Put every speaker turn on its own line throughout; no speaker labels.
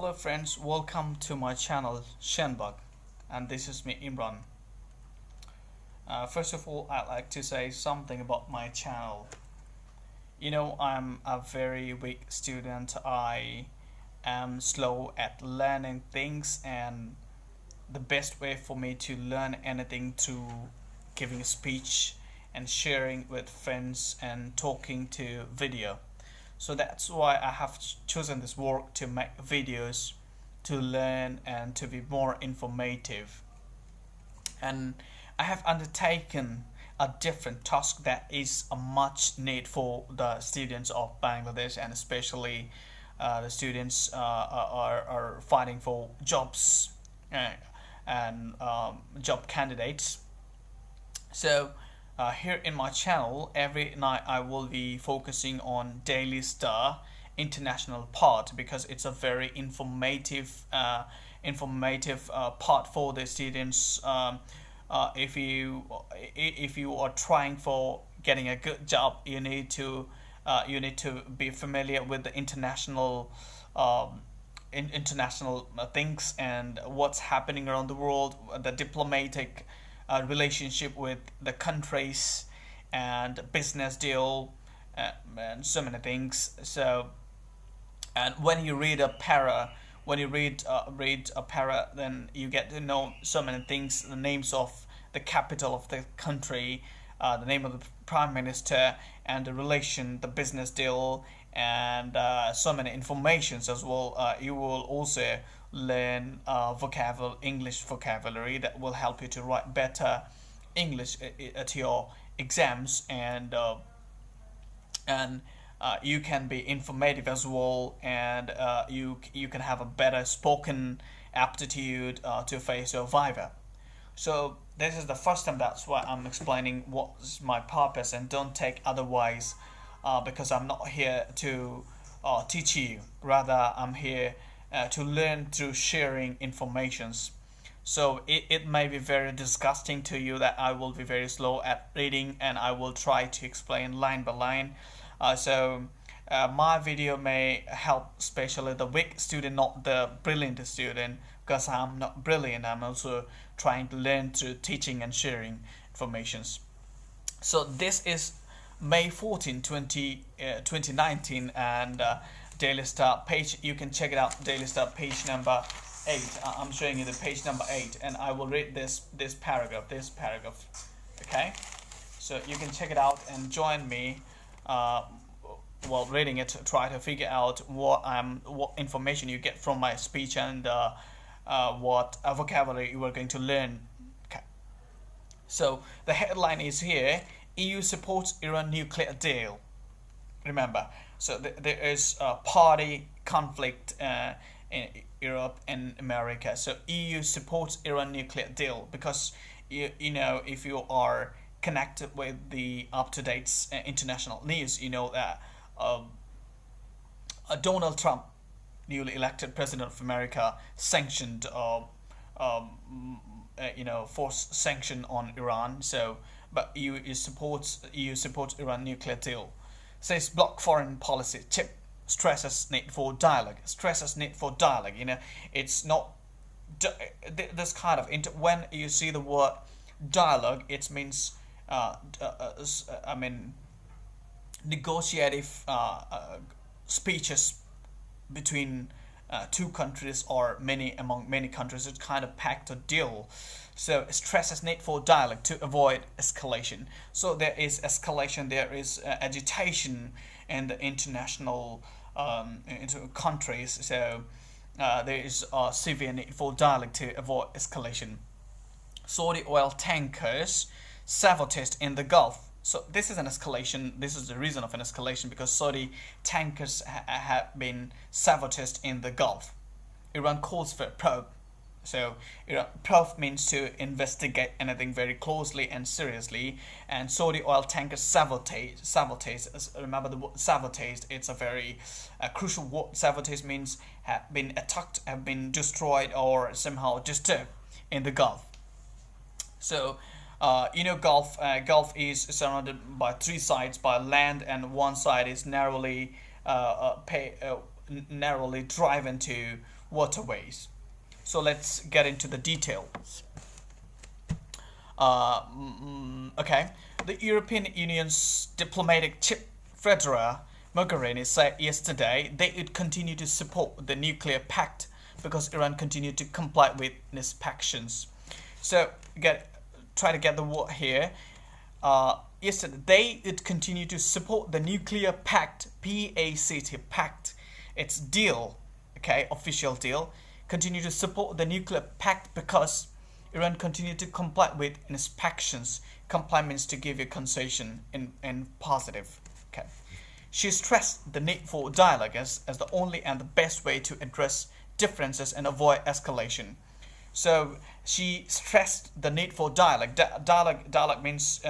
Hello friends, welcome to my channel Shenbug, and this is me Imran. First of all, I'd like to say something about my channel. I'm a very weak student. I am slow at learning things, and the best way for me to learn anything through giving a speech and sharing with friends and talking to video. So that's why I have chosen this work to make videos to learn and to be more informative. And I have undertaken a different task that is a much need for the students of Bangladesh, and especially the students are fighting for jobs and job candidates. So here in my channel, every night I will be focusing on Daily Star international part, because it's a very informative part for the students. If you are trying for getting a good job, you need to be familiar with the international things and what's happening around the world, the diplomatic relationship with the countries and business deal, and so many things. So, and when you read a para, read a para, then you get to know so many things: the names of the capital of the country, the name of the prime minister, and the relation, the business deal, and so many informations as well. You will also learn English vocabulary that will help you to write better English at your exams, and you can be informative as well, and you can have a better spoken aptitude to face your viva. So this is the first time. That's why I'm explaining what's my purpose, and don't take otherwise, because I'm not here to teach you. Rather, I'm here to learn through sharing informations. So it may be very disgusting to you that I will be very slow at reading, and I will try to explain line by line. My video may help especially the weak student, not the brilliant student, because I'm not brilliant. I'm also trying to learn through teaching and sharing informations. So this is May 14, 2019, and Daily Star page. You can check it out. Daily Star page number 8. I'm showing you the page number 8, and I will read this paragraph. Okay, so you can check it out and join me while reading it. Try to figure out what information you get from my speech, and what vocabulary you are going to learn. Okay. So the headline is here: EU supports Iran nuclear deal. Remember, so there is a party conflict in Europe and America. So EU supports Iran nuclear deal because if you are connected with the up-to-date international news, you know that Donald Trump, newly elected president of America, sanctioned forced sanction on Iran. So, but EU supports Iran nuclear deal. Says block foreign policy. Chip stresses need for dialogue. It's not this kind of when you see the word dialogue, it means negotiative speeches between two countries, or among many countries. It's kind of pact or deal. So stresses need for dialogue to avoid escalation. So there is escalation, there is agitation in the international into countries. So there is a severe need for dialogue to avoid escalation. Saudi oil tankers sabotaged in the Gulf. So this is an escalation. This is the reason of an escalation, because Saudi tankers have been sabotaged in the Gulf. Iran calls for probe. So probe means to investigate anything very closely and seriously. And Saudi oil tankers sabotage. Remember the word sabotage. It's a very crucial word. Sabotage means have been attacked, have been destroyed, or somehow disturbed in the Gulf. So Gulf is surrounded by three sides by land, and one side is narrowly driven to waterways. So let's get into the details. Okay, the European Union's diplomatic chief Federica Mogherini said yesterday they would continue to support the nuclear pact because Iran continued to comply with inspections. So try to get the word here. Yesterday they would continue to support the nuclear pact, PACT pact, its deal, okay, official deal. Continue to support the nuclear pact because Iran continued to comply with inspections. Comply means to give a concession in positive. Okay. She stressed the need for dialogue as the only and the best way to address differences and avoid escalation. So she stressed the need for dialogue. Dialogue means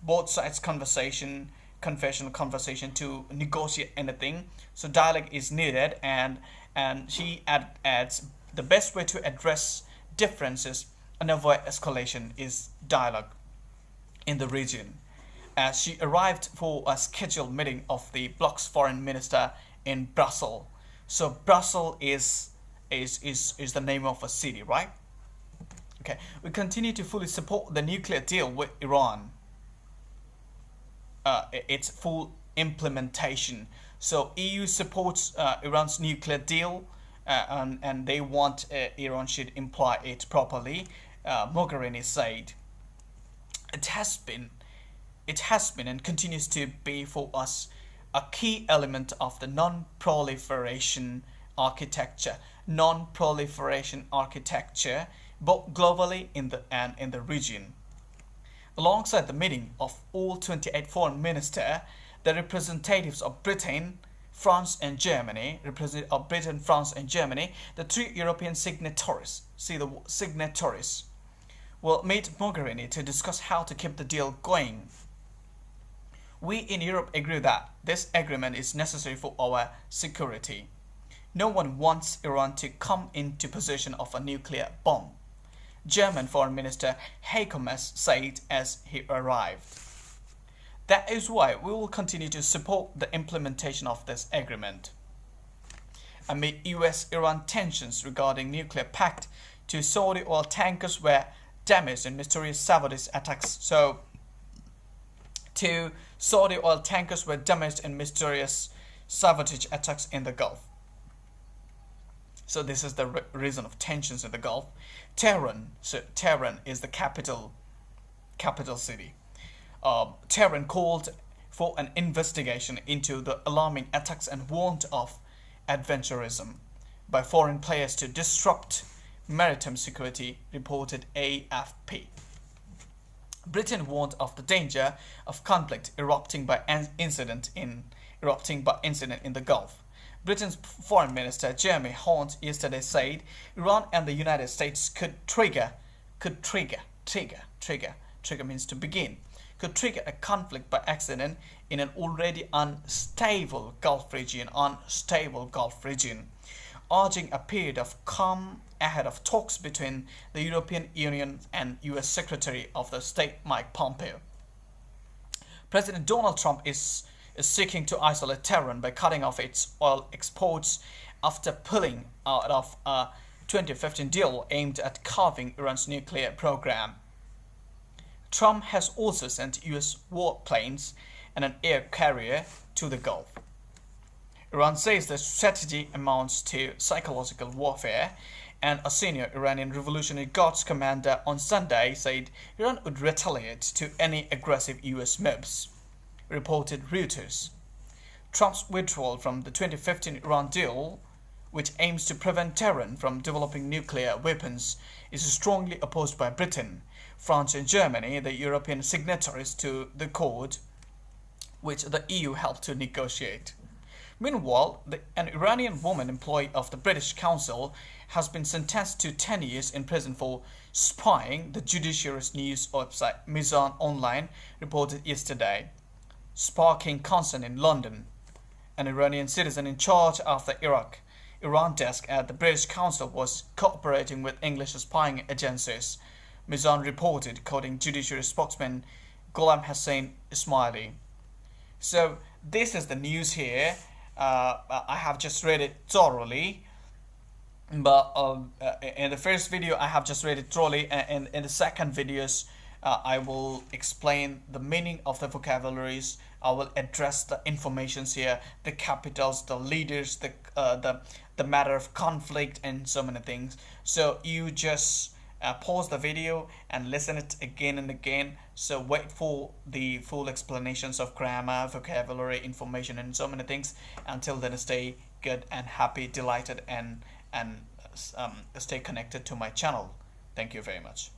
both sides confessional conversation to negotiate anything. So dialogue is needed, and she adds the best way to address differences and avoid escalation is dialogue in the region. As she arrived for a scheduled meeting of the bloc's foreign minister in Brussels. So Brussels is the name of a city, right? Okay, we continue to fully support the nuclear deal with Iran. Its full implementation. So EU supports Iran's nuclear deal, and they want Iran should imply it properly. Mogherini said, it has been and continues to be for us a key element of the non-proliferation architecture, both globally in the region. Alongside the meeting of all 28 foreign ministers, the representatives of Britain, France and Germany, the three European signatories, will meet Mogherini to discuss how to keep the deal going. We in Europe agree that this agreement is necessary for our security. No one wants Iran to come into possession of a nuclear bomb, German Foreign Minister Heiko Maas said as he arrived. That is why we will continue to support the implementation of this agreement. Amid US-Iran tensions regarding nuclear pact, two Saudi oil tankers were damaged in mysterious sabotage attacks. So, two Saudi oil tankers were damaged in mysterious sabotage attacks in the Gulf. So this is the reason of tensions in the Gulf. Tehran is the capital city. Tehran called for an investigation into the alarming attacks and warned of adventurism by foreign players to disrupt maritime security, reported AFP. Britain warned of the danger of conflict erupting by incident in the Gulf. Britain's Foreign Minister Jeremy Hunt yesterday said Iran and the United States could trigger means to begin, could trigger a conflict by accident in an already unstable Gulf region, urging a period of calm ahead of talks between the European Union and US Secretary of State Mike Pompeo. President Donald Trump is seeking to isolate Tehran by cutting off its oil exports after pulling out of a 2015 deal aimed at curbing Iran's nuclear program. Trump has also sent US warplanes and an air carrier to the Gulf. Iran says the strategy amounts to psychological warfare, and a senior Iranian Revolutionary Guards commander on Sunday said Iran would retaliate to any aggressive US moves, reported Reuters. Trump's withdrawal from the 2015 Iran deal, which aims to prevent Tehran from developing nuclear weapons, is strongly opposed by Britain, France and Germany, the European signatories to the accord, which the EU helped to negotiate. Meanwhile, an Iranian woman employee of the British Council has been sentenced to 10 years in prison for spying, the judiciary's news website Mizan Online reported yesterday, sparking concern in London. An Iranian citizen in charge of the Iran desk at the British Council was cooperating with English spying agencies, Mizan reported, quoting judiciary spokesman Ghulam Hussein Ismaili. So this is the news here. I have just read it thoroughly. But in the first video I have just read it thoroughly, and in the second videos I will explain the meaning of the vocabularies. I will address the informations here, the capitals, the leaders, the matter of conflict, and so many things. So you just pause the video and listen it again and again. So wait for the full explanations of grammar, vocabulary, information, and so many things. Until then, stay good and happy, delighted, and stay connected to my channel. Thank you very much.